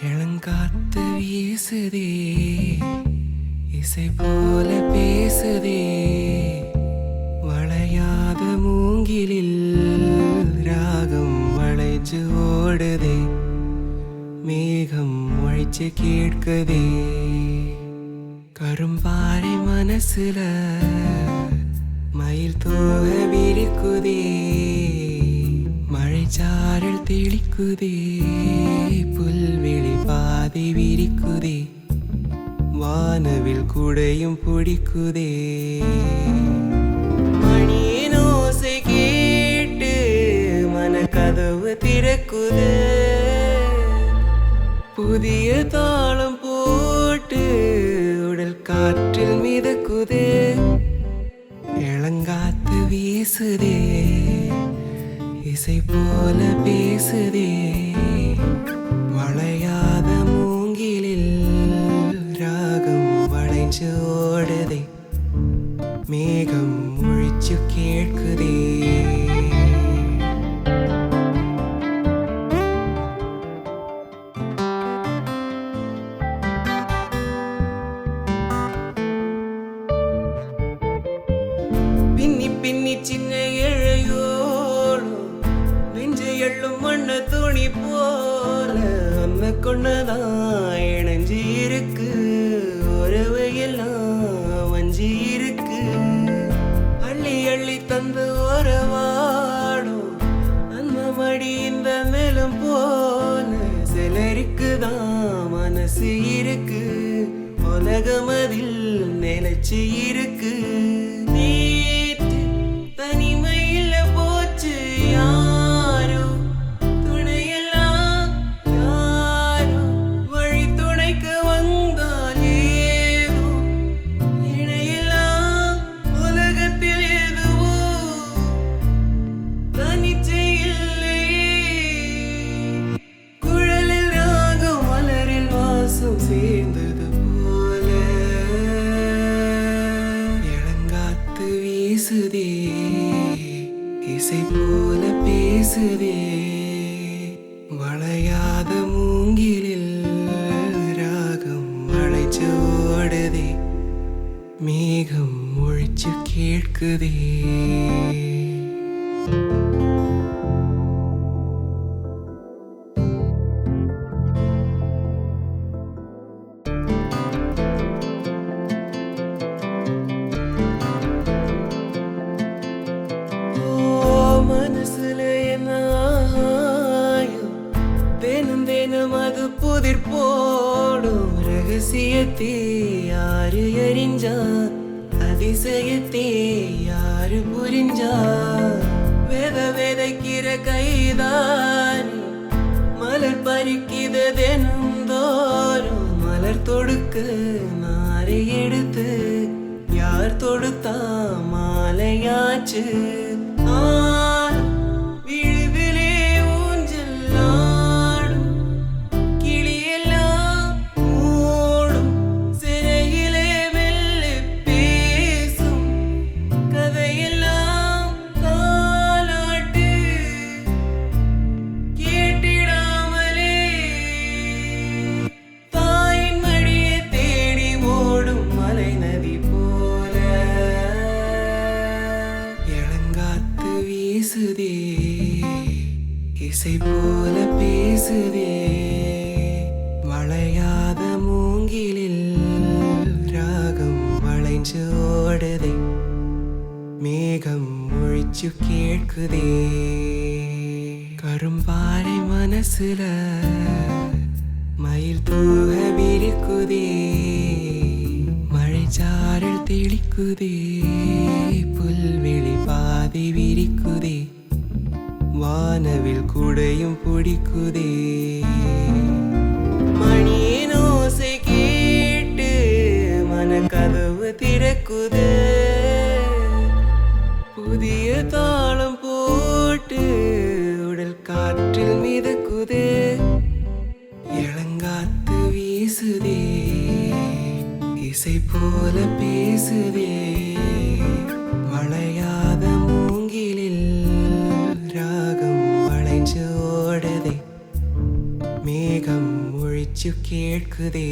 இளங்காத்து வீசுதே, இசை போல பேசுதே, வளையாத மூங்கிலில் ராகம் வளைச்சு ஓடுதே, மேகம் ஒழிச்சு கேட்குதே. கரும்பாறை மனசுல மயில் தோக விரிக்குதே, மழைச்சாரல் தெளிக்குதே, புல்வெளி பாதை விரிக்குதே, வானவில் குடையும் பிடிக்குதே. மணியின் ஓசை கேட்டு மனக்கதவு திறக்குது, புதிய தாளம் போட்டு உடல் காற்றில் மிதக்குது. இளங்காத்து வீசுதே, இசை போல பேசுதே, வளையாத மூங்கிலில் ராகம் வளைஞ்சு ஓடுதே, மேகம் முழிச்சு கேட்குதே. பின்னி பின்னி சின்ன இழையோடும் நெஞ்சு எள்ளும் மண்ண துணி போல அம்ம கொண்டதான் இணைஞ்சு இருக்கு, உறவையெல்லாம் வஞ்சி இருக்கு. அள்ளி அள்ளி தந்து உறவாடும் அன்ம மடி இந்த மேலும் போல சிலருக்குதான் மனசு இருக்கு, உலகம் அதில் நிலைச்சு இருக்கு. சேர்ந்தது போல இளங்காத்து வீசுதே, இசை போல பேசுதே, வளையாத மூங்கிலில் ராகம் வளைச்சு ஓடுதே, மேகம் ஒழிச்சு கேட்குதே. மனசுல என்ன தினம் தினம் அது புதிர் போடும், ரகசியத்தே யாரு அறிஞ்சா, அதிசயத்தே யாரு புரிஞ்சா. வேத வேதைக்கிற கைதான் மலர் பறிக்கித தினம் தோறும், மலர் தொடுக்க மாலை எடுத்து யார் தொடுத்தா மாலையாச்சு. விழுவிலே ஊஞ்சல் ஆடும் கிளியெல்லாம் ஓடும், சிறையிலே மெல்ல பேசும் கதையெல்லாம் தாலாட்டு கேட்டிடாமலே, தாயின் மடியை தேடி ஓடும் மலை நதி போல இளங்காத்து வீசுதே, இசை போல பேசுதே, வளையாத மூங்கிலில் ராகம் வளைஞ்சு ஓடுதே, மேகம் முழிச்சு கேட்குதே. கரும்பாறை மனசுல மயில் தூக விரிக்குதே, மழைச்சாரல் தெளிக்குதே, புல்வெளி பாதை விரிக்குதே, வானவில் குடையும் பிடிக்குதே. மணியின் ஓசை கேட்டு மனக்கதவு திறக்குது, புதிய தாளம் போட்டு உடல் காற்றில் மிதக்குது. இளங்காத்து வீசுதே, இசை போல பேசுதே, வளையாத மூங்கிலில் ராகம் வளைஞ்சு ஓடுதே, மேகம் மொழி பேச்சு கேட்குதே